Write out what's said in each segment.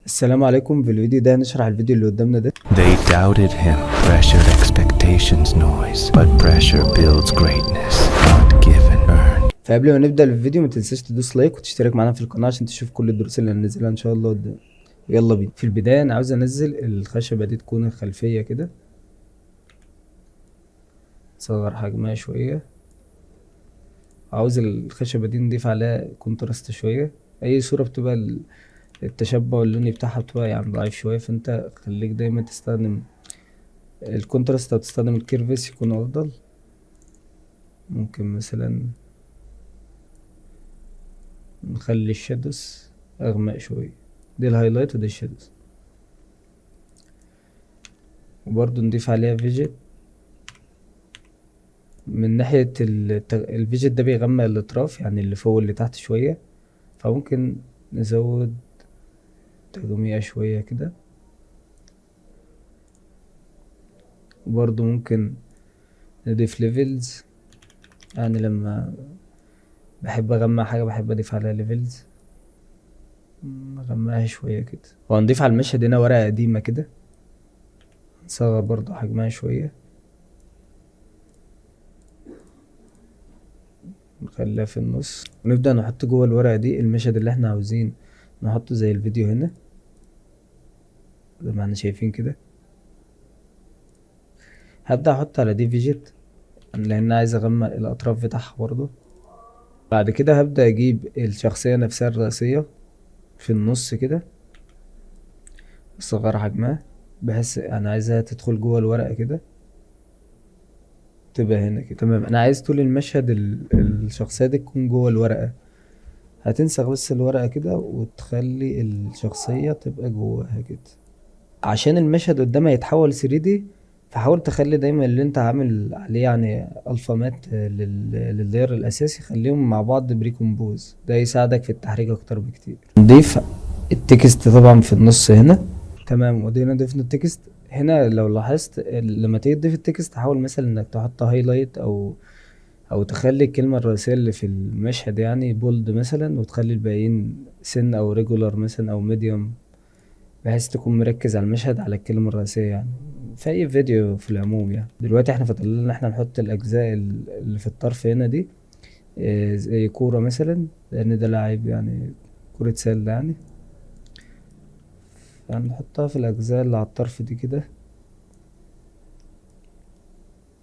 السلام عليكم. في الفيديو ده هنشرح الفيديو اللي قدامنا ده. They doubted him. Pressured expectations noise. But pressure builds greatness. Not given, earned. فقبل ما نبدأ الفيديو ما تنساش تدوس لايك وتشترك معانا في القناة عشان تشوف كل الدروس اللي هننزلها ان شاء الله قدام. يلا بينا. في البداية انا عاوز انزل الخشبة دي تكون الخلفية كده، صغر حجمها شوية. عاوز الخشبة دي نضيف عليها كونتراست شوية. اي صورة بتبقى التشبع اللوني بتاعها بتبقى يعني ضعيف شوية، فانت خليك دايما تستخدم الكونتراست او تستخدم الكيرفس يكون افضل. ممكن مثلا نخلي الشادوز اغمق شوية، دي الهايلايت ودي الشادوز، وبرضو نضيف عليها فيجيت. من ناحية الفيجيت ده بيغمق الاطراف، يعني اللي فوق واللي تحت شوية، فممكن نزود تغميقة شوية كده. وبرضو ممكن نضيف ليفلز، يعني لما بحب اغمق حاجة بحب اضيف عليها ليفلز، نغمقها شوية كده. وهنضيف على المشهد هنا ورقة قديمة كده، نصغر برضو حجمها شوية، نخليها في النص، ونبدأ نحط جوه الورقة دي المشهد اللي احنا عاوزين نحطه زي الفيديو هنا زي ما احنا شايفين كده. هبدأ احط على دي فيجيت لان عايز اغمق الاطراف بتاعها برضو. بعد كده هبدأ اجيب الشخصية نفسها الرئيسية في النص كده، اصغر حجمها بحيث انا عايزها تدخل جوه الورقة كده، تبقى هنا كده. تمام. انا عايز طول المشهد الشخصية دي تكون جوه الورقة. هتنسخ بس الورقة كده وتخلي الشخصية تبقى جواها كده عشان المشهد قدامها يتحول 3D. فحاول تخلي دايما اللي انت عامل عليه يعني الفا مات لللاير الاساسي خليهم مع بعض بريكومبوز، ده يساعدك في التحريك اكتر بكتير. نضيف التكست طبعا في النص هنا. تمام. ودينا ضفنا التكست هنا. لو لاحظت لما تيجي تضيف التكست حاول مثلا انك تحط هايلايت او تخلي الكلمة الرئيسية اللي في المشهد يعني بولد مثلا، وتخلي الباقيين سن او ريجولار مثلا او ميديوم، بحيث تكون مركز على المشهد على الكلمة الرئيسية يعني في اي فيديو في العموم. يعني دلوقتي احنا فاضل لنا ان احنا نحط الاجزاء اللي في الطرف هنا دي، زي كورة مثلا لان ده لاعب يعني كرة سلة يعني، فهنحطها في الاجزاء اللي على الطرف دي كده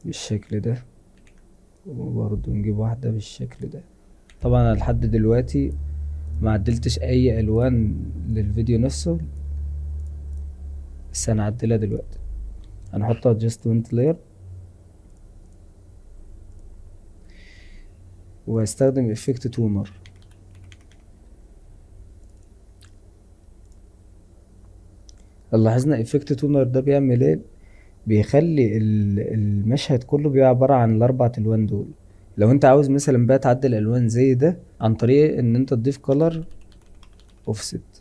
بالشكل ده. وبرضه نجيب واحدة بالشكل ده. طبعا أنا لحد دلوقتي ما عدلتش اي الوان للفيديو نفسه، بس هنعدلها دلوقتي. هنحط adjustment layer وهستخدم effect tuner. لاحظنا effect tuner ده بيعمل ايه؟ بيخلي المشهد كله بيبقى عبارة عن الاربع الوان دول. لو انت عاوز مثلا بقى تعدل الوان زي ده عن طريق ان انت تضيف color offset،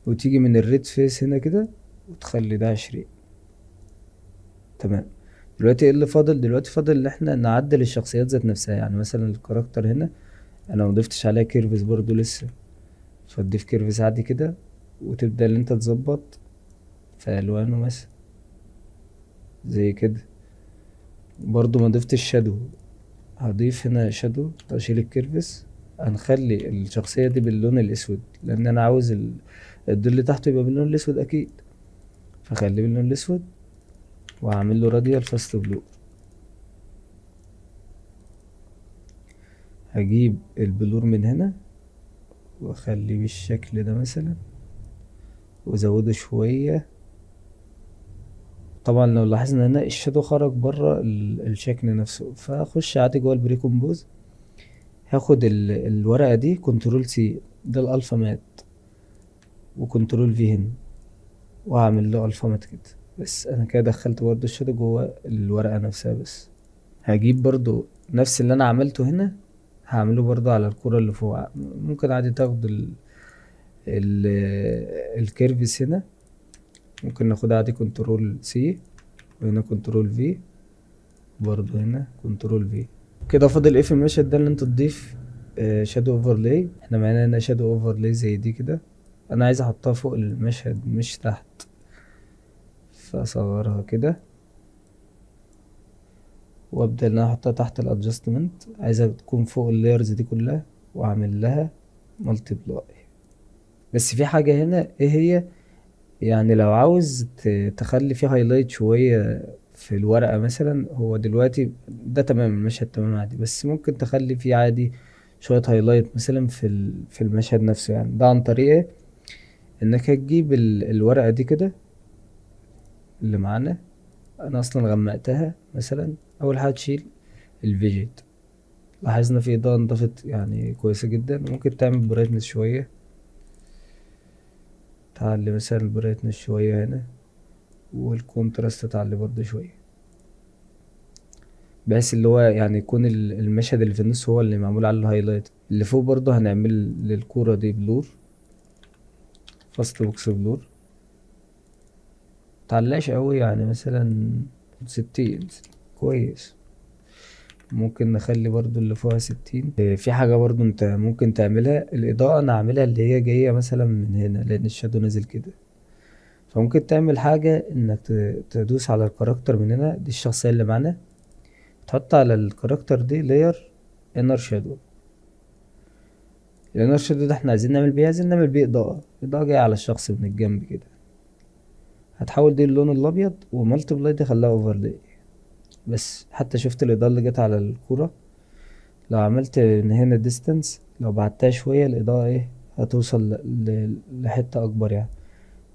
وتيجي من الريد فيس هنا كده وتخلي ده 20. تمام. دلوقتي ايه اللي فاضل؟ دلوقتي فاضل ان احنا نعدل الشخصيات ذات نفسها. يعني مثلا الكاركتر هنا انا مضيفتش عليها كيرفز برضو لسه، فتضيف كيرفز عادي كده وتبدأ ان انت تظبط في الوانه مثلا زي كده. برضو ما ضفتش شادو، هضيف هنا شادو، اشيل الكيرفز. هنخلي الشخصية دي باللون الاسود لان انا عاوز الظل اللي تحته يبقى باللون الاسود اكيد، فخليه باللون الاسود وهعمل له راديال فاست بلو. هجيب البلور من هنا واخليه بالشكل ده مثلا وازوده شوية. طبعا لو لاحظنا هنا الشادو خرج بره الشكل نفسه، فاخش عادي جوه البريكومبوز. هاخد الورقة دي كنترول سي، ده الالفا مات، وكنترول في هنا، وهعمل له الفا مات كده. بس انا كده دخلت برضو الشادو جوه الورقة نفسها. بس هجيب برضو نفس اللي انا عملته هنا هعمله برضو على الكرة اللي فوق. ممكن عادي تاخد ال الكيرفس هنا، ممكن ناخدها عادي كنترول سي، وهنا كنترول في، برضو هنا كنترول في. كده فاضل ايه في المشهد ده؟ ان انت تضيف شادو اوفرلاي. احنا معانا هنا شادو اوفرلاي زي دي كده، انا عايز احطها فوق المشهد مش تحت، فاصغرها كده وابدا ان انا احطها تحت الادجستمنت. عايزها تكون فوق اللايرز دي كلها واعمل لها مالتيبلاي. بس في حاجة هنا ايه هي؟ يعني لو عاوز تخلي فيه هايلايت شوية في الورقة مثلا، هو دلوقتي ده تمام، المشهد تمام عادي، بس ممكن تخلي فيه عادي شوية هايلايت مثلا في المشهد نفسه. يعني ده عن طريق ايه؟ انك هتجيب الورقة دي كده اللي معانا، انا اصلا غمقتها مثلا. اول حاجة تشيل الفيجيت، لاحظنا في اضاءة انضفت يعني كويسة جدا. ممكن تعمل برايتنس شوية، تعلي مثلا البرايتنس شوية هنا، والكونتراست تعلي برضه شوية، بحيث اللي هو يعني يكون المشهد اللي في النص هو اللي معمول عليه الهايلايت. اللي فوق برضه هنعمل للكورة دي بلور، فاست بوكس بلور، متعلقش قوي يعني مثلا 60 كويس. ممكن نخلي برضو اللي فوقها 60. في حاجة برضو انت ممكن تعملها، الإضاءة أنا عاملها اللي هي جاية مثلا من هنا لأن الشادو نازل كده. فممكن تعمل حاجة انك تدوس على الكاركتر من هنا، دي الشخصية اللي معانا، تحط على الكاركتر دي لاير انر شادو. الانر شادو ده احنا عايزين نعمل بيه إضاءة جاية على الشخص من الجنب كده. هتحول دي اللون الأبيض ومالتيبلاي دي خلاها اوفرلاي. بس حتى شفت الإضاءة اللي جت على الكورة، لو عملت من هنا ديستانس، لو بعدتها شوية الإضاءة ايه هتوصل لحتة أكبر يعني.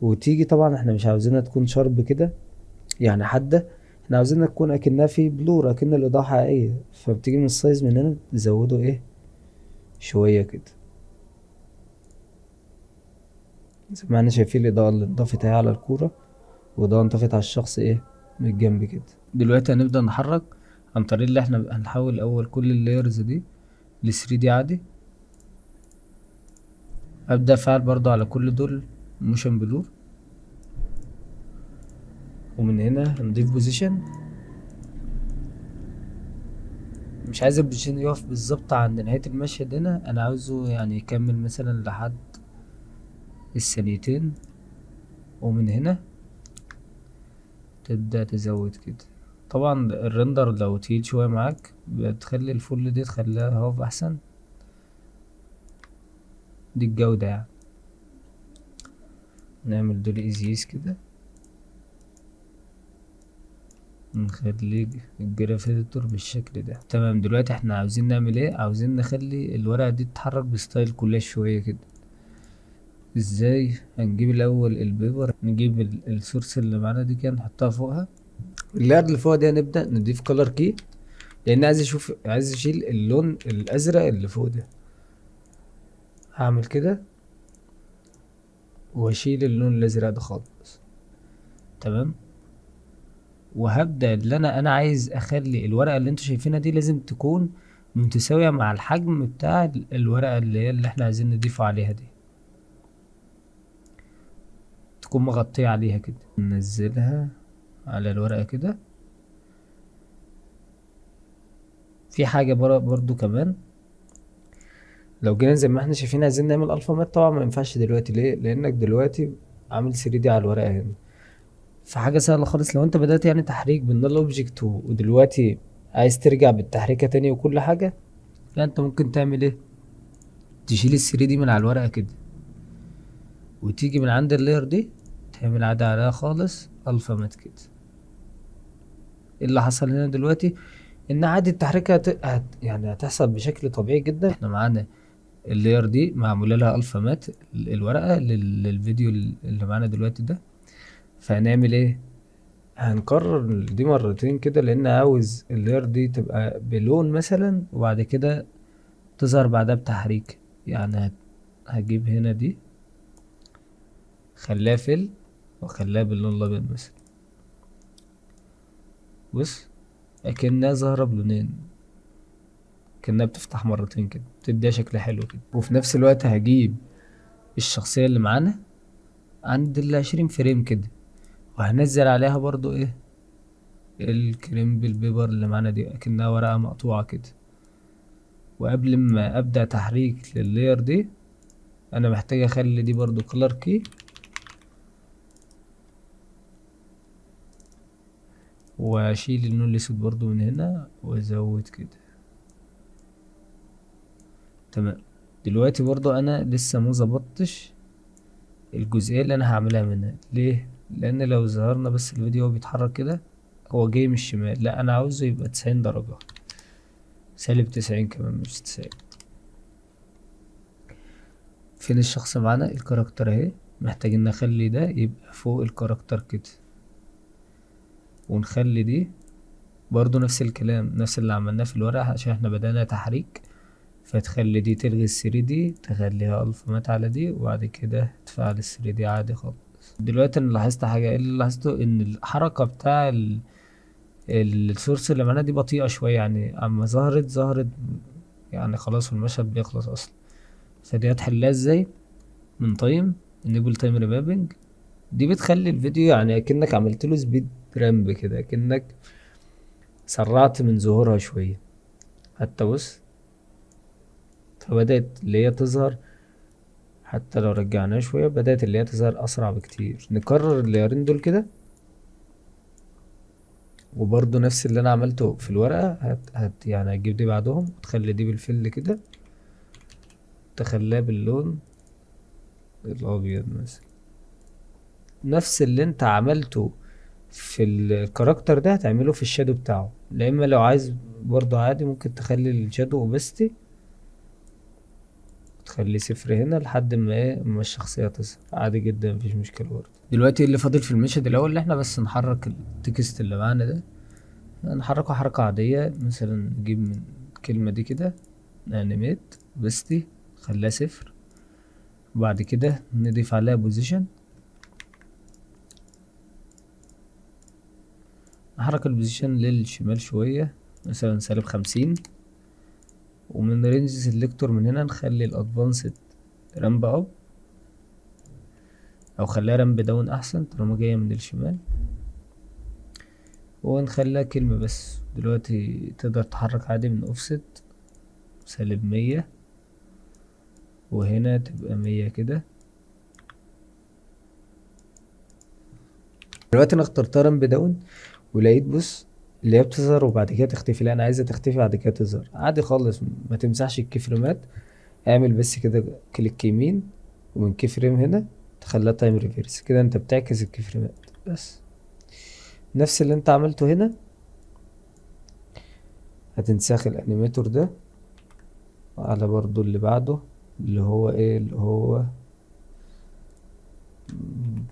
وتيجي طبعا احنا مش عاوزينها تكون شارب كده يعني حادة، احنا عاوزينها تكون أكنها في بلور، أكن الإضاءة حقيقية. فبتيجي من السايز من هنا تزوده ايه شوية كده، زي ما احنا شايفين الإضاءة اللي انضفت اهي على الكورة، وإضاءة انضفت على الشخص ايه من الجنب كده. دلوقتي هنبدأ نحرك عن طريق اللي احنا هنحول الأول كل اللايرز دي ل 3D عادي. ابدا افعل برضو على كل دول موشن بلور، ومن هنا هنضيف بوزيشن. مش عايز البوزيشن يقف بالظبط عند نهاية المشهد هنا، انا عاوزه يعني يكمل مثلا لحد الثانيتين. ومن هنا تبدأ تزود كده. طبعا الرندر لو تقيل شوية معاك بتخلي الفل دي تخليها هاف احسن، دي الجودة يعني. نعمل دول ايزيس كده، نخلي الجرافيتور بالشكل ده. تمام، دلوقتي احنا عاوزين نعمل ايه؟ عاوزين نخلي الورقة دي تتحرك بستايل كولاج شوية كده. ازاي؟ هنجيب الاول البيبر، نجيب السورس اللي معانا دي كده نحطها فوقها. اللاير اللي فوق دي هنبدأ نضيف كولر كي، لان عايز اشيل اللون الازرق اللي فوق ده. هعمل كده واشيل اللون الازرق ده خالص. تمام، وهبدأ اللي انا عايز اخلي الورقة اللي انتوا شايفينها دي لازم تكون متساوية مع الحجم بتاع الورقة اللي احنا عايزين نضيفه عليها دي، تكون مغطية عليها كده. ننزلها على الورقة كده. في حاجة برضو كمان، لو جينا زي ما احنا شايفين عايزين نعمل الفا مات، طبعا ما ينفعش دلوقتي. ليه؟ لانك دلوقتي عامل 3D على الورقة هنا. فحاجة سهلة خالص، لو انت بدأت يعني تحريك بالنال اوبجكت ودلوقتي عايز ترجع بالتحريكة تاني وكل حاجة، لا انت ممكن تعمل ايه؟ تشيل ال 3D من على الورقة كده، وتيجي من عند اللاير دي تعمل عادي عليها خالص الفا مات كده. ايه اللي حصل هنا دلوقتي؟ ان عادي التحريك يعني هتحصل بشكل طبيعي جدا. احنا معانا اللاير دي معمولة لها الفا مات، الورقة للفيديو اللي معانا دلوقتي ده. فهنعمل ايه؟ هنكرر دي مرتين كده، لان عاوز اللاير دي تبقى بلون مثلا، وبعد كده تظهر بعدها بتحريك. يعني هجيب هنا دي خليها فل، وخليها باللون الابيض مثلا. بص اكنها ظاهرة بلونين، كأنها بتفتح مرتين كده، بتديها شكل حلو كده. وفي نفس الوقت هجيب الشخصية اللي معانا عند 20 فريم كده، وهنزل عليها برضو ايه الكريم بالبيبر اللي معانا دي، اكنها ورقة مقطوعة كده. وقبل ما ابدأ تحريك لللاير دي انا محتاج اخلي دي برضو color key، واشيل اللون الاسود برضو من هنا وازود كده. تمام. دلوقتي برضو انا لسه ما ظبطتش الجزئيه اللي انا هعملها منها. ليه؟ لان لو ظهرنا بس الفيديو هو بيتحرك كده، هو جاي من الشمال، لا انا عاوزه يبقى 90 درجه، -90 كمان مش 90. فين الشخص معانا؟ الكاركتر اهي، محتاجين نخلي ده يبقى فوق الكاركتر كده، ونخلي دي برضو نفس الكلام، نفس اللي عملناه في الورقة عشان احنا بدأنا تحريك. فتخلي دي تلغي الثري دي، تخليها الف مات على دي، وبعد كده تفعل الثري دي عادي خالص. دلوقتي انا لاحظت حاجة. ايه اللي لاحظته؟ ان الحركة بتاع السورس اللي معانا دي بطيئة شوية، يعني اما ظهرت يعني خلاص المشهد بيخلص اصلا. فدي هتحلها ازاي؟ من تايم enable تايم ريمابنج. دي بتخلي الفيديو يعني اكنك عملت له سبيد رامب كده، اكنك سرعت من ظهورها شوية. حتى بص، فبدأت اللي هي تظهر، حتى لو رجعناها شوية بدأت اللي هي تظهر أسرع بكتير. نكرر الليرين دول كده، وبرضو نفس اللي أنا عملته في الورقة. يعني هتجيب دي بعدهم وتخلي دي بالفل كده، تخليها باللون الأبيض مثلا. نفس اللي انت عملته في الكاركتر ده هتعمله في الشادو بتاعه. لا اما لو عايز برضو عادي ممكن تخلي الشادو اوبستي تخلي 0 هنا لحد ما ما الشخصية تظهر عادي جدا، مفيش مشكلة برضه. دلوقتي اللي فاضل في المشهد الاول اللي احنا بس نحرك التكست اللي معانا ده. نحركه حركة عادية، مثلا نجيب من الكلمة دي كده انيميت بستي خليها 0، وبعد كده نضيف عليها بوزيشن. نحرك البوزيشن للشمال شوية، مثلا -50. ومن رينج سيلكتور من هنا نخلي الادفانسد رامب اب، او خليها رامب داون احسن طالما جاية من الشمال، ونخليها كلمة بس. دلوقتي تقدر تحرك عادي من اوفست -100، وهنا تبقى 100 كده. دلوقتي انا اخترتها رامب داون، ولقيت بص اللي هي بتظهر وبعد كده تختفي. لا انا عايزها تختفي بعد كده تظهر عادي خالص، ما تمسحش الكي فريمات. اعمل بس كده كليك يمين، ومن كي فريم هنا تخليها تايم ريفيرس كده، انت بتعكس الكي فريمات بس. نفس اللي انت عملته هنا هتنسخ الانيميتور ده على برضو اللي بعده، اللي هو ايه، اللي هو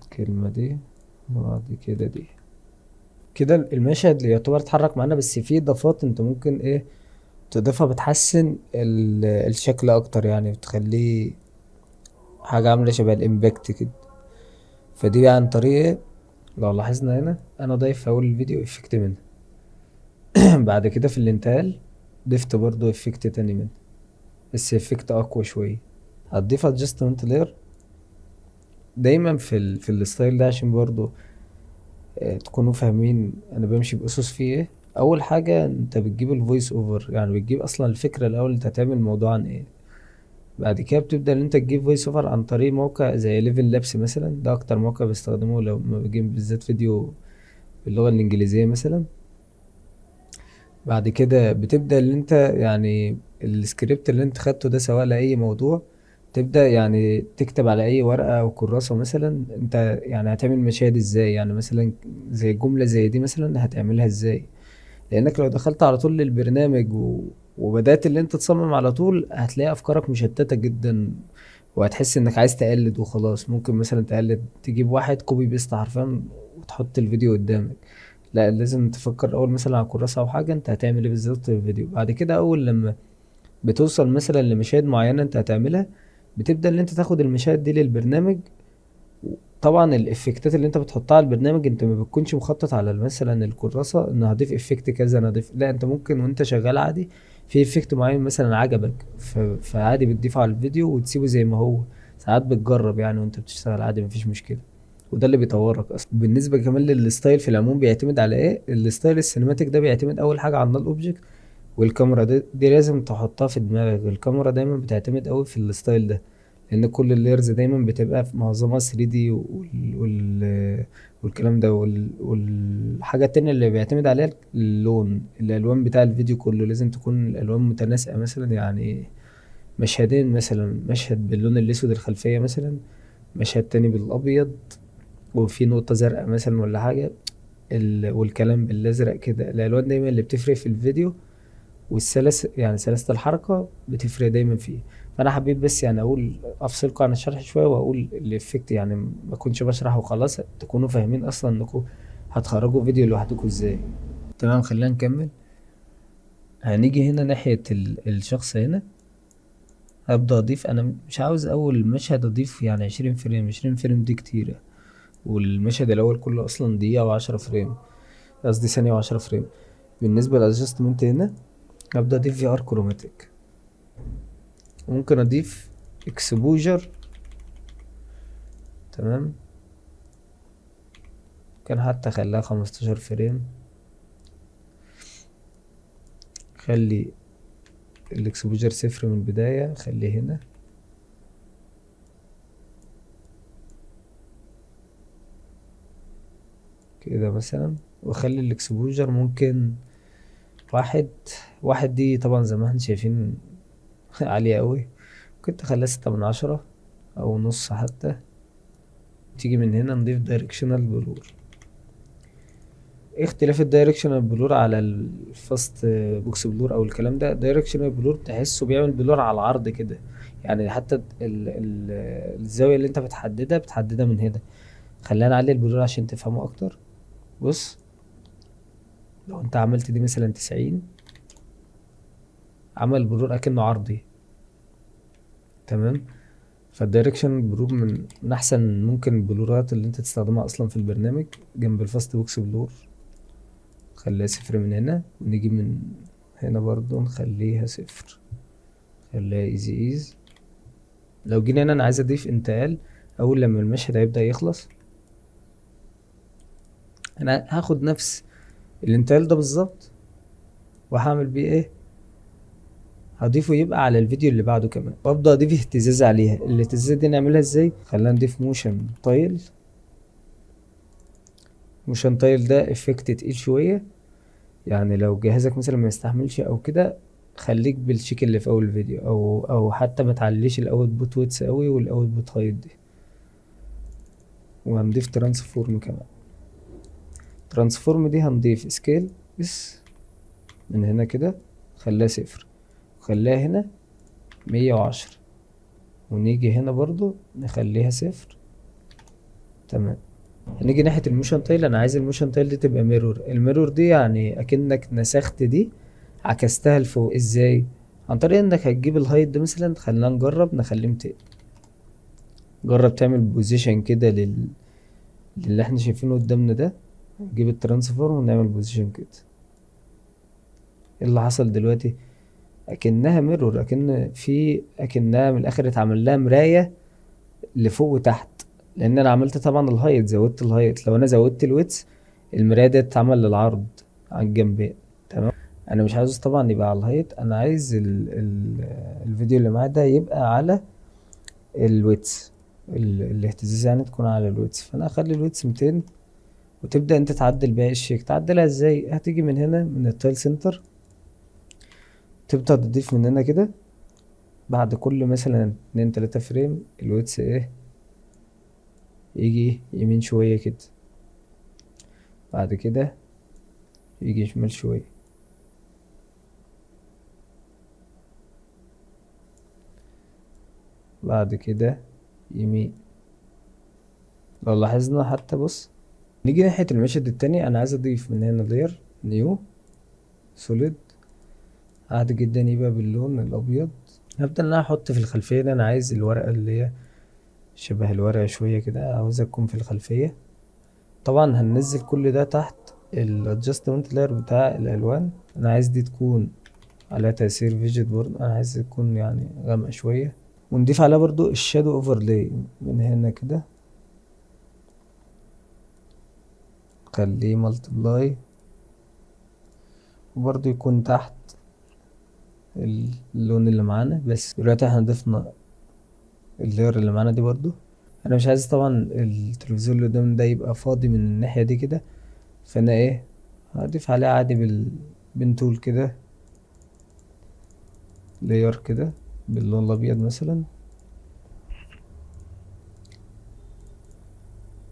الكلمة دي، وبعد كده دي كده. المشهد اللي يعتبر اتحرك معانا، بس فيه اضافات انت ممكن ايه تضيفها بتحسن الشكل اكتر، يعني بتخليه حاجة عاملة شبه الامباكت كده. فدي بقى عن طريق ايه؟ لو لاحظنا هنا انا ضايف في اول الفيديو افكت منها. بعد كده في الانتقال ضفت برضو افكت تاني منها، بس افكت اقوى شوية. هتضيف adjustment layer دايما في الستايل ده، عشان برضو تكونوا فاهمين انا بمشي باسس فيه ايه. اول حاجة انت بتجيب الفويس اوفر، يعني بتجيب اصلا الفكرة الاول انت هتعمل الموضوع عن ايه. بعد كده بتبدأ ان انت تجيب فويس اوفر عن طريق موقع زي ليفل لابس مثلا، ده اكتر موقع بستخدمه لو ما بجيب بالذات فيديو باللغة الانجليزية مثلا. بعد كده بتبدأ ان انت يعني السكريبت اللي انت خدته ده سواء لأي موضوع، تبدأ يعني تكتب على اي ورقة او كراسة مثلا انت يعني هتعمل مشاهد ازاي، يعني مثلا زي جملة زي دي مثلا هتعملها ازاي. لانك لو دخلت على طول للبرنامج وبدأت اللي انت تصمم على طول، هتلاقي افكارك مشتتة جدا، وهتحس انك عايز تقلد وخلاص. ممكن مثلا تقلد، تجيب واحد كوبي بيست حرفيا وتحط الفيديو قدامك. لا لازم تفكر اول مثلا على كراسة او حاجة انت هتعمل ايه بالظبط في الفيديو. بعد كده اول لما بتوصل مثلا لمشاهد معينة انت هتعملها، بتبدأ ان انت تاخد المشاهد دي للبرنامج. طبعا الافكتات اللي انت بتحطها على البرنامج انت ما بتكونش مخطط على مثلا الكراسة ان هضيف افكت كذا، انا هضيف، لا انت ممكن وانت شغال عادي في افكت معين مثلا عجبك فعادي بتضيفه على الفيديو وتسيبه زي ما هو. ساعات بتجرب يعني وانت بتشتغل عادي مفيش مشكلة، وده اللي بيطورك اصلا. بالنسبة كمان للستايل في العموم بيعتمد على ايه. الستايل السينماتيك ده بيعتمد اول حاجة على النال اوبجكت، والكاميرا دي لازم تحطها في دماغك. الكاميرا دايما بتعتمد قوي في الستايل ده، لان كل اللايرز دايما بتبقى في معظمها 3D والكلام ده والحاجة التانية اللي بيعتمد عليها اللون. الالوان بتاع الفيديو كله لازم تكون الالوان متناسقة، مثلا يعني مشهدين، مثلا مشهد باللون الاسود الخلفية مثلا، مشهد تاني بالابيض وفي نقطة زرقاء مثلا ولا حاجة، والكلام بالازرق كده. الالوان دايما اللي بتفرق في الفيديو، يعني سلاسة الحركة بتفرق دايما فيه. فانا حبيت بس يعني اقول افصلكم عن الشرح شوية واقول الافكت، يعني ما اكونش بشرح وخلاص، تكونوا فاهمين اصلا انكم هتخرجوا فيديو لوحدكم ازاي. تمام، خلينا نكمل. هنيجي هنا ناحية الشخص هنا، هبدأ اضيف. انا مش عاوز اول مشهد اضيف يعني 20 فريم. 20 فريم دي كتيرة، والمشهد الاول كله اصلا دقيقة وعشرة فريم، قصدي ثانية وعشرة فريم. بالنسبة للادجستمنت هنا هبدأ اضيف في ار كروماتيك، ممكن اضيف اكسبوجر. تمام، كان حتى خليها 15 فريم. خلي الاكسبوجر 0 من البداية، خليه هنا. كده مثلا، واخلي الاكسبوجر ممكن واحد دي طبعا زي ما احنا شايفين عالية اوي. ممكن تخليها 6/10 او نص حتى. تيجي من هنا نضيف دايركشنال بلور. اختلاف الدايركشنال بلور على الفاست بوكس بلور او الكلام ده، دايركشنال بلور تحسه بيعمل بلور على العرض كده، يعني حتى الزاوية اللي انت بتحددها من هنا. خلينا نعلي البلور عشان تفهموا اكتر. بص، لو انت عملت دي مثلا 90، عمل بلور اكنه عرضي. تمام، فالدايركشن بلور من احسن ممكن البلورات اللي انت تستخدمها اصلا في البرنامج جنب الفاست بوكس بلور. خليها 0 من هنا، ونيجي من هنا برضو نخليها 0، خليها ايزي. لو جينا هنا انا عايز اضيف انتقال اول لما المشهد هيبدأ يخلص، انا هاخد نفس الانتقال ده بالظبط وهعمل بيه ايه، هضيفه يبقى على الفيديو اللي بعده كمان، وابدا اضيف اهتزاز عليها. الاهتزاز دي نعملها ازاي؟ خلينا نضيف موشن تايل. موشن تايل ده افكت تقيل شويه، يعني لو جهازك مثلا ما يستحملش او كده، خليك بالشيك اللي في اول الفيديو، او حتى ما تعليش الاوت بوت ويتس قوي والاوت بوت هايت دي. وهنضيف ترانسفورم كمان. ترانسفورم دي هنضيف سكيل بس من هنا كده، خليها 0، وخليها هنا 110، ونيجي هنا برضو نخليها 0. تمام، هنيجي ناحية الموشن تايل. انا عايز الموشن تايل دي تبقى ميرور. الميرور دي يعني اكنك نسخت دي عكستها لفوق. ازاي؟ عن طريق انك هتجيب الهايت ده مثلا، خلينا نجرب نخليه 200. جرب تعمل بوزيشن كده للي احنا شايفينه قدامنا ده. نجيب الترانسفورم ونعمل بوزيشن كده. ايه اللي حصل دلوقتي؟ اكنها ميرور، اكنها من الاخر اتعمل لها مراية لفوق وتحت، لان انا عملت طبعا الهايت، زودت الهايت. لو انا زودت الويتس، المراية دي تتعمل للعرض على الجنبين. تمام، انا مش عايز طبعا يبقى على الهايت، انا عايز الفيديو اللي معايا ده يبقى على الويتس، الاهتزاز يعني تكون على الويتس. فانا اخلي الويتس 200، وتبدأ انت تعدل باقي الشيك. تعدلها ازاي؟ هتيجي من هنا من التايل سنتر، تبدأ تضيف من هنا كده بعد كل مثلا 2-3 فريم الويتس ايه، يجي يمين شوية كده، بعد كده يجي شمال شوية، بعد كده يمين. لو لاحظنا حتى، بص، نيجي ناحية المشهد التاني. انا عايز اضيف من هنا لير نيو سوليد، عادي جدا يبقى باللون الابيض. هبدأ ان انا احط في الخلفية ده، انا عايز الورقة اللي هي شبه الورقة شوية كده، عاوزها تكون في الخلفية. طبعا هننزل كل ده تحت الادجستمنت لاير بتاع الالوان. انا عايز دي تكون على تأثير فيجيت بورد، انا عايز تكون يعني غامقة شوية. ونضيف عليها برضو الشادو اوفرلاي من هنا كده، خليه ملتبلاي، وبرضو يكون تحت اللون اللي معانا. بس دلوقتي احنا ضفنا اللاير اللي معانا دي برضو. انا مش عايز طبعا التلفزيون اللي قدام ده يبقى فاضي من الناحية دي كده، فانا ايه هضيف عليه عادي بالبنتول كده لاير كده باللون الابيض مثلا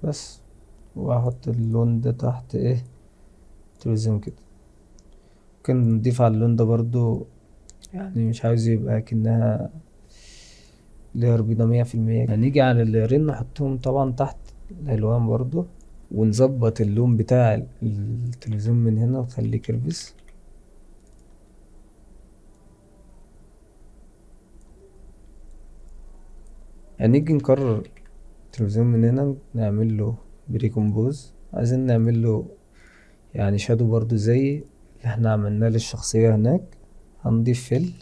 بس، واحط اللون ده تحت ايه التلفزيون كده. ممكن نضيف على اللون ده برضو، يعني مش عاوز يبقى كأنها لاير بيضة 100%. هنيجي على اللايرين نحطهم طبعا تحت الألوان برضو، ونظبط اللون بتاع التلفزيون من هنا ونخليه كيرفس. هنيجي نكرر التلفزيون من هنا نعمل له بريكومبوز، عايزين نعمل له يعني شادو برضو زي اللي احنا عملناه للشخصية هناك. هنضيف فيل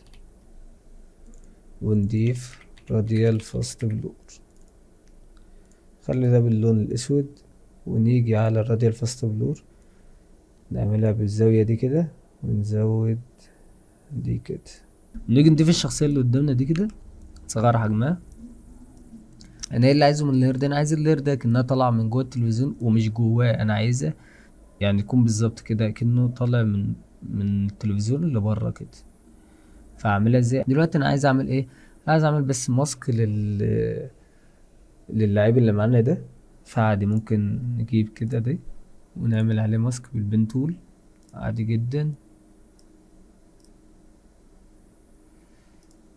ونضيف راديال فاست بلور، خلي ده باللون الاسود، ونيجي على الراديال فاست بلور نعملها بالزاوية دي كده، ونزود دي كده. نيجي نضيف الشخصية اللي قدامنا دي كده نصغر حجمها. انا ايه اللي عايزه من اللاير ده؟ انا عايز اللاير ده كأنها طالعة من جوه التلفزيون ومش جواه، انا عايزة يعني يكون بالظبط كده كأنه طالع من التلفزيون اللي بره كده. فاعملها ازاي دلوقتي؟ انا عايز اعمل ايه؟ عايز اعمل بس ماسك للاعيب اللي معانا ده. فعادي ممكن نجيب كده دي ونعمل عليه ماسك بالبنتول عادي جدا.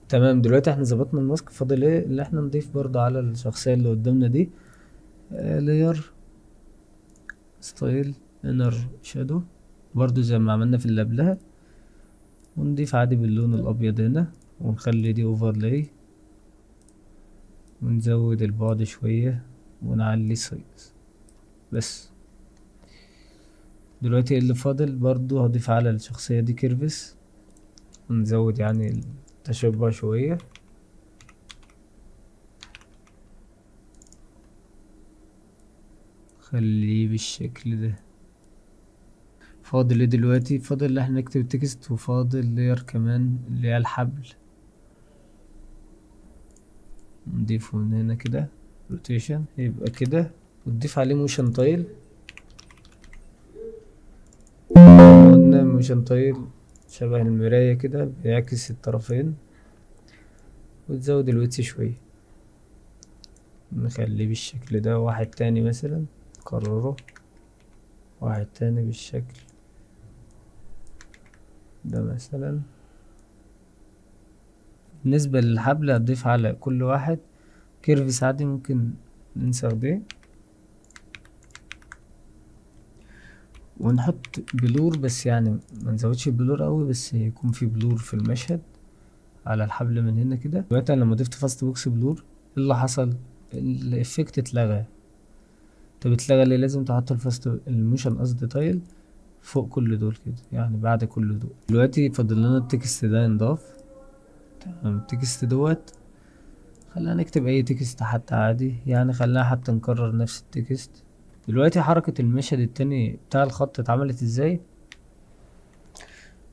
تمام، دلوقتي احنا ظبطنا الماسك، فاضل ايه اللي احنا نضيف برضه على الشخصية اللي قدامنا دي لاير ستايل انر شادو برضه زي ما عملنا في اللي قبلها، ونضيف عادي باللون الابيض هنا، ونخلي دي اوفرلاي، ونزود البعد شوية ونعلي السايز بس. دلوقتي اللي فاضل برضو هضيف على الشخصية دي كيرفس، ونزود يعني التشبع شوية. خليه بالشكل ده. فاضل ايه دلوقتي؟ فاضل ان احنا نكتب تكست، وفاضل لير كمان اللي هي الحبل، نضيفه من هنا كده روتيشن يبقى كده، وتضيف عليه موشن تايل. قلنا موشن تايل شبه المراية كده بيعكس الطرفين، وتزود الويتس شوية، نخليه بالشكل ده. واحد تاني مثلا كرره، واحد تاني بالشكل ده مثلا. بالنسبة للحبل هتضيف على كل واحد كيرفس عادي، ممكن ننسخ ده ونحط بلور، بس يعني ما نزودش البلور قوي، بس يكون في بلور في المشهد على الحبل من هنا كده. دلوقتي أنا لما ضفت فاست بوكس بلور ايه اللي حصل؟ الافكت اتلغى. طب اتلغى ليه؟ لازم تحط الفاست الموشن قصدي تايل فوق كل دول كده، يعني بعد كل دول. دلوقتي فاضل لنا التكست ده ينضاف. تمام، التكست دوت خلينا نكتب اي تكست حتى عادي، يعني خلينا حتى نكرر نفس التكست. دلوقتي حركة المشهد التاني بتاع الخط اتعملت ازاي؟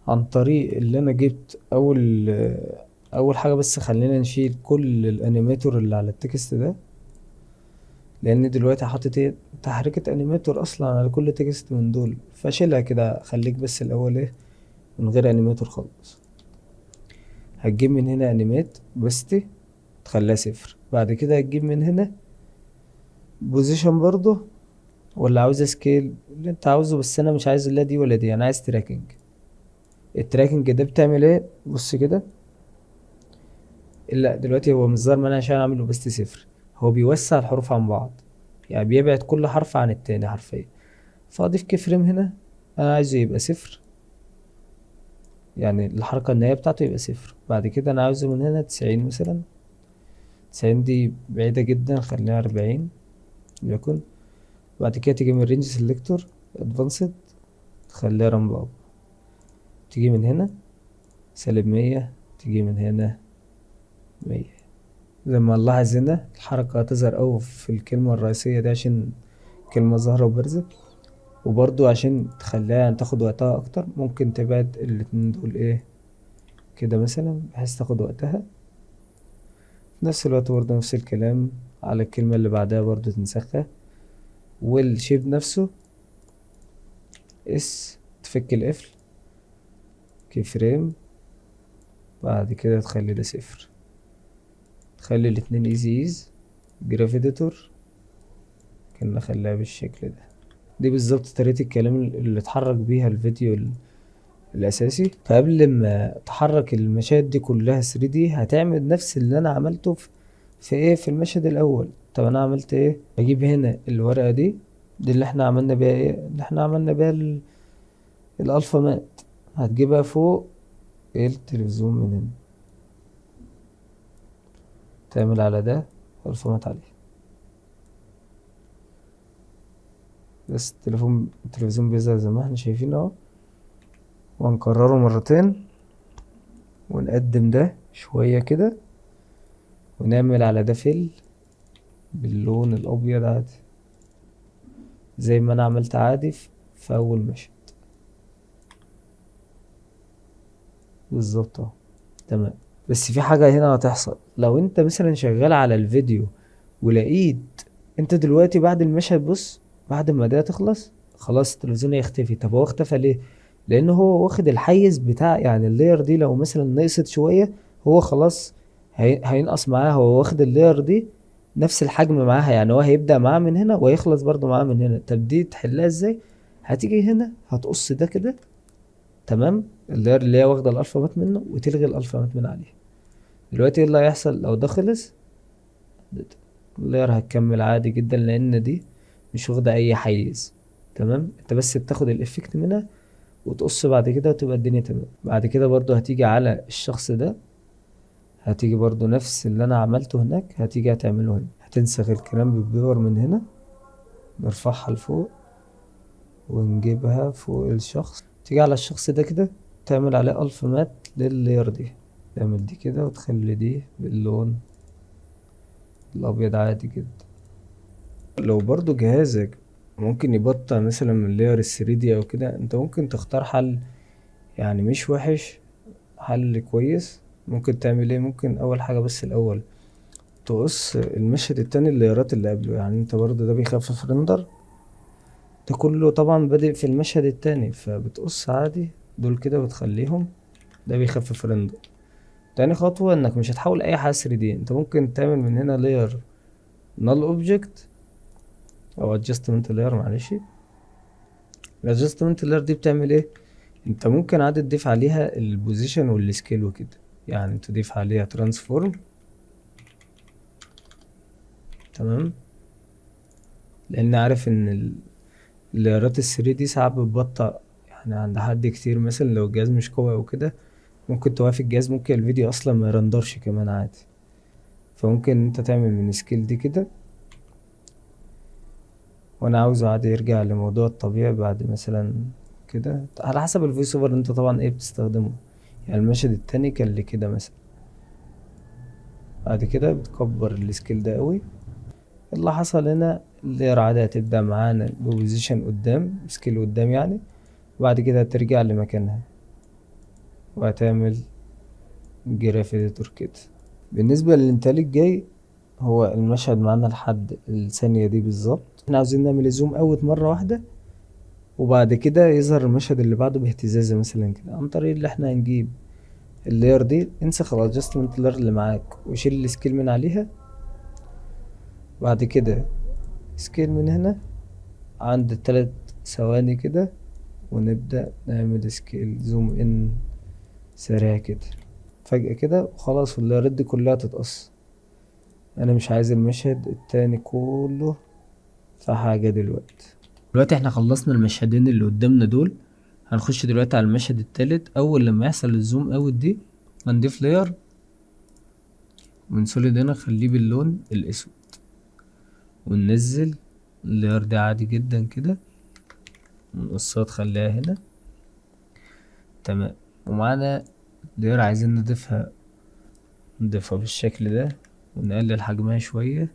عن طريق اللي انا جبت اول حاجة، بس خلينا نشيل كل الانيماتور اللي على التكست ده، لان دلوقتي حاطط ايه تحريكة انيماتور اصلا على كل تكست من دول، فاشيلها كده. خليك بس الاول ايه من غير انيماتور خالص. هتجيب من هنا انيمات بستي تخليها صفر، بعد كده هتجيب من هنا بوزيشن برضو، ولا عاوز سكيل اللي انت عاوزه، بس انا مش عايز لا دي ولا دي، انا عايز تراكنج. التراكنج ده بتعمل ايه؟ بص كده، لا دلوقتي هو مش ظاهر معانا عشان اعمله بس صفر، هو بيوسع الحروف عن بعض، يعني بيبعد كل حرف عن التاني حرفيا. فاضيف كي فريم هنا، انا عايزه يبقى صفر، يعني الحركة النهائية بتاعته يبقى صفر. بعد كده انا عاوزه من هنا 90 مثلا، 90 دي بعيدة جدا خليها 40 يكن. بعد كده تيجي من رينج سيلكتور ادفانسد تخليها رامب اب، تيجي من هنا -100، تيجي من هنا 100. زي ما نلاحظ هنا الحركة هتظهر أوي في الكلمة الرئيسية دي عشان كلمة ظاهرة وبارزة، وبرضو عشان تخليها يعني تاخد وقتها أكتر ممكن تبعد الاتنين دول ايه كده مثلا بحيث تاخد وقتها. في نفس الوقت برضه نفس الكلام على الكلمة اللي بعدها برضه تنسخها، والشيب نفسه تفك القفل كي فريم، بعد كده تخلي ده 0، تخلي الاتنين ايز جرافيتور كنا نخليها بالشكل ده. دي بالظبط طريقة الكلام اللي اتحرك بيها الفيديو الاساسي. فقبل ما تحرك المشاهد دي كلها 3D هتعمل نفس اللي انا عملته في المشهد الاول. طب انا عملت ايه؟ اجيب هنا الورقة دي اللي احنا عملنا بيها ايه، اللي احنا عملنا بيها الالفا مات، هتجيبها فوق التلفزيون من هنا، تعمل على ده الفا مات عليه، بس التلفزيون بيظهر زي ما احنا شايفين اهو. وهنكرره مرتين ونقدم ده شوية كده ونعمل على ده فيل باللون الابيض عادي زي ما انا عملت عادي في اول مشهد بالظبط اهو. تمام. بس في حاجة هنا هتحصل، لو انت مثلا شغال على الفيديو ولقيت انت دلوقتي بعد المشهد، بص بعد ما ده تخلص خلاص التلفزيون هيختفي. طب هو اختفى ليه؟ لان هو واخد الحيز بتاع، يعني اللاير دي لو مثلا نقصت شوية هو خلاص هينقص معاها. هو واخد اللاير دي نفس الحجم معاها، يعني هو هيبدأ معاه من هنا ويخلص برضو معاه من هنا. طب دي تحلها ازاي؟ هتيجي هنا هتقص ده كده، تمام، اللاير اللي هي واخدة الالفابت منه، وتلغي الالفابت من عليه. دلوقتي ايه اللي هيحصل لو ده خلص؟ اللاير هتكمل عادي جدا لان دي مش واخدة اي حيز. تمام، انت بس بتاخد الافكت منها وتقص بعد كده وتبقى الدنيا تمام. بعد كده برضو هتيجي على الشخص ده، هتيجي برضو نفس اللي انا عملته هناك هتيجي هتعمله هنا، هتنسخ الكلام بالبيور من هنا، نرفعها لفوق ونجيبها فوق الشخص، تيجي على الشخص ده كده تعمل عليه الف مات لللاير دي، تعمل دي كده وتخلي دي باللون الابيض عادي جدا. لو برضو جهازك ممكن يبطئ مثلا من لاير الثري دي او كده، انت ممكن تختار حل يعني مش وحش، حل كويس. ممكن تعمل ايه؟ ممكن اول حاجة بس الاول تقص المشهد التاني اللايرات اللي قبله، يعني انت برضو ده بيخفف ريندر، ده كله طبعا بادئ في المشهد التاني، فبتقص عادي دول كده بتخليهم، ده بيخفف ريندر. تاني خطوة انك مش هتحول اي حاجة 3D، انت ممكن تعمل من هنا layer null object او adjustment layer، معلش. الادجستمنت layer دي بتعمل ايه؟ انت ممكن عادي تضيف عليها البوزيشن والسكيل وكده، يعني تضيف عليها ترانسفورم، تمام، لان عارف ان اللايرات الثري دي ساعات بتبطأ يعني عند حد كتير، مثلا لو الجهاز مش قوي او كده ممكن توقف الجهاز، ممكن الفيديو اصلا ما يرندرش كمان عادي. فممكن انت تعمل من سكيل دي كده، وانا عاوزه عادي يرجع لموضوع الطبيعي بعد مثلا كده، على حسب الفويس اوفر انت طبعا ايه بتستخدمه. يعني المشهد التاني كان اللي كده مثلا، بعد كده بتكبر السكيل ده قوي. اللي حصل هنا اللير عادي هتبدأ معانا ببوزيشن قدام، سكيل قدام يعني، وبعد كده هترجع لمكانها وهتعمل جراف اديتور كده. بالنسبة للانتقال الجاي، هو المشهد معانا لحد الثانية دي بالظبط، احنا عاوزين نعمل زوم اوت مرة واحدة، وبعد كده يظهر المشهد اللي بعده باهتزازة مثلا كده، عن طريق اللي احنا هنجيب اللاير دي، انسخ الادجستمنت لاير اللي معاك وشيل السكيل من عليها، بعد كده سكيل من هنا عند 3 ثواني كده، ونبدأ نعمل سكيل زوم ان سريع كده فجأة كده وخلاص، واللايرات دي كلها تتقص. انا مش عايز المشهد التاني كله في حاجة دلوقتي احنا خلصنا المشهدين اللي قدامنا دول، هنخش دلوقتي على المشهد التالت. اول لما يحصل الزوم اوت دي هنضيف لاير من سوليد هنا، خليه باللون الاسود، وننزل اللاير دي عادي جدا كده، ونقصها تخليها هنا، تمام. ومعانا لاير عايزين نضيفها بالشكل ده، ونقلل حجمها شوية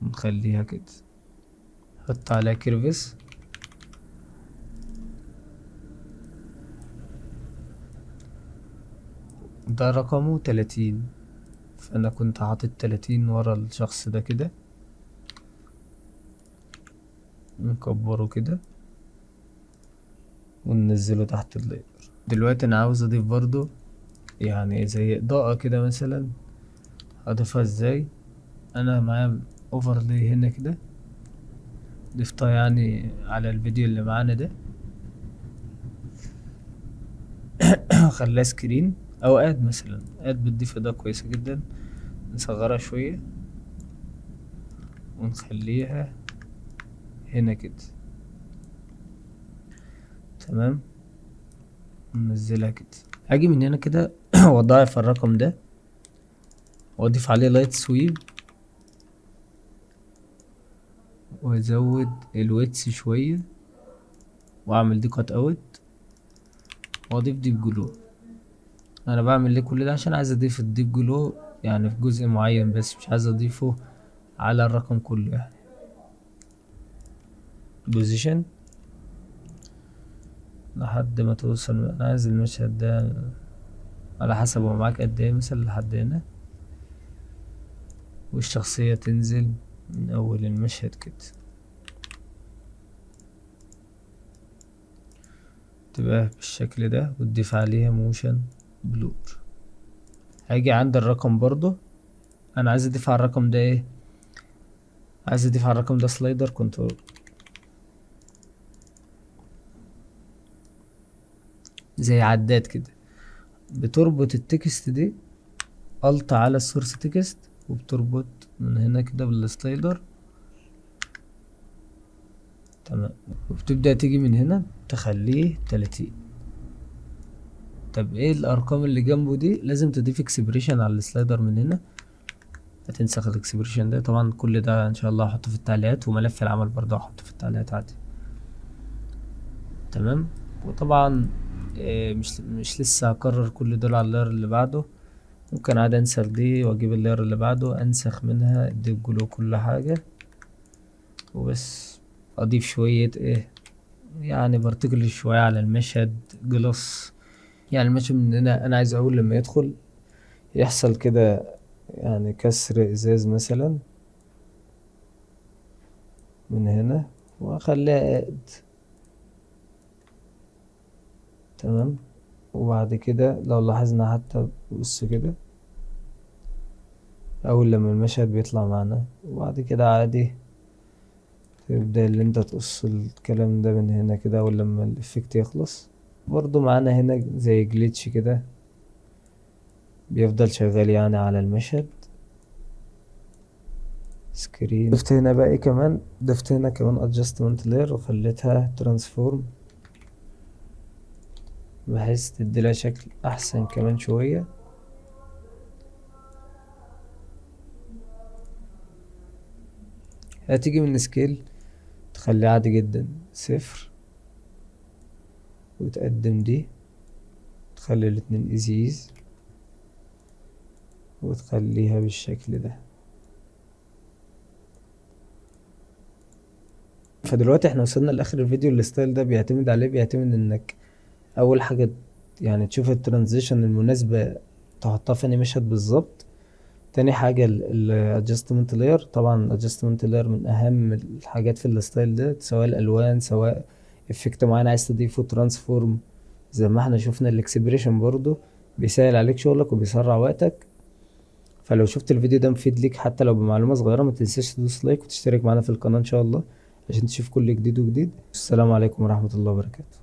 ونخليها كده، حط عليها كيرفس، ده رقمه 30، فانا كنت حاطط 30 ورا الشخص ده كده، نكبره كده وننزله تحت اللاير. دلوقتي انا عاوز اضيف برضو يعني زي اضاءة كده مثلا، اضيفها ازاي؟ انا معايا اوفرلاي هنا كده، ضفتها يعني على الفيديو اللي معانا ده خليها سكرين او اد مثلا، اد بتضيف اضاءة كويسة جدا. نصغرها شوية ونخليها هنا كده، تمام. ننزلها كده، هاجي من هنا كده واضاعف الرقم ده واضيف عليه لايت سويب وازود الويتس شوية واعمل دي كات اوت واضيف ديب جلو. انا بعمل ليه كل ده؟ عشان عايز اضيف الديب جلو يعني في جزء معين بس، مش عايز اضيفه على الرقم كله يعني. بوزيشن لحد ما توصل، انا عايز المشهد ده على حسب هو معاك قد ايه، مثلا لحد هنا، والشخصية تنزل من اول المشهد كده، تبقى بالشكل ده وتضيف عليها موشن بلور. هاجي عند الرقم برضو، انا عايز اضيف على الرقم ده ايه؟ عايز اضيف على الرقم ده سلايدر كنترول، زي عداد كده، بتربط التكست دي الت على السورس تكست، وبتربط من هنا كده بالسلايدر، تمام. وبتبدأ تيجي من هنا تخليه 30. طب ايه الارقام اللي جنبه دي؟ لازم تضيف اكسبريشن على السلايدر من هنا، هتنسخ الاكسبريشن ده طبعا. كل ده ان شاء الله هحطه في التعليقات، وملف العمل برضه هحطه في التعليقات عادي، تمام. وطبعا مش لسه هكرر كل دول على اللاير اللي بعده، ممكن عادي انسخ دي واجيب اللاير اللي بعده انسخ منها الديب جلو كل حاجة وبس. اضيف شوية يعني بارتكل شوية على المشهد، جلوس يعني المشهد من هنا انا عايز اقول لما يدخل يحصل كده يعني كسر ازاز مثلا من هنا، واخليها تمام. وبعد كده لو لاحظنا حتى بص كده اول لما المشهد بيطلع معنا، وبعد كده عادي تبدأ اللي انت تقص الكلام ده من هنا كده اول لما الافكت يخلص. برضو معانا هنا زي جليتش كده بيفضل شغال يعني على المشهد سكرين. ضفت هنا بقى كمان، ضفت هنا كمان adjustment layer وخليتها transform بحيث تديلها شكل احسن كمان شوية. هتيجي من سكيل تخليه عادي جدا 0، وتقدم دي تخلي الاتنين ايزيز وتخليها بالشكل ده. فدلوقتي احنا وصلنا لاخر الفيديو. الستايل ده بيعتمد عليه، بيعتمد انك اول حاجة يعني تشوف الترانزيشن المناسبة تحطها في انهي مشهد بالظبط. تاني حاجة الادجستمنت لاير، طبعا الادجستمنت لاير من اهم الحاجات في الستايل ده، سواء الالوان سواء افكت معين عايز تضيفه، ترانسفورم زي ما احنا شفنا. الاكسبريشن برضو بيسهل عليك شغلك وبيسرع وقتك. فلو شفت الفيديو ده مفيد ليك حتى لو بمعلومة صغيرة، ما تنساش تدوس لايك وتشترك معنا في القناة ان شاء الله عشان تشوف كل جديد وجديد. السلام عليكم ورحمة الله وبركاته.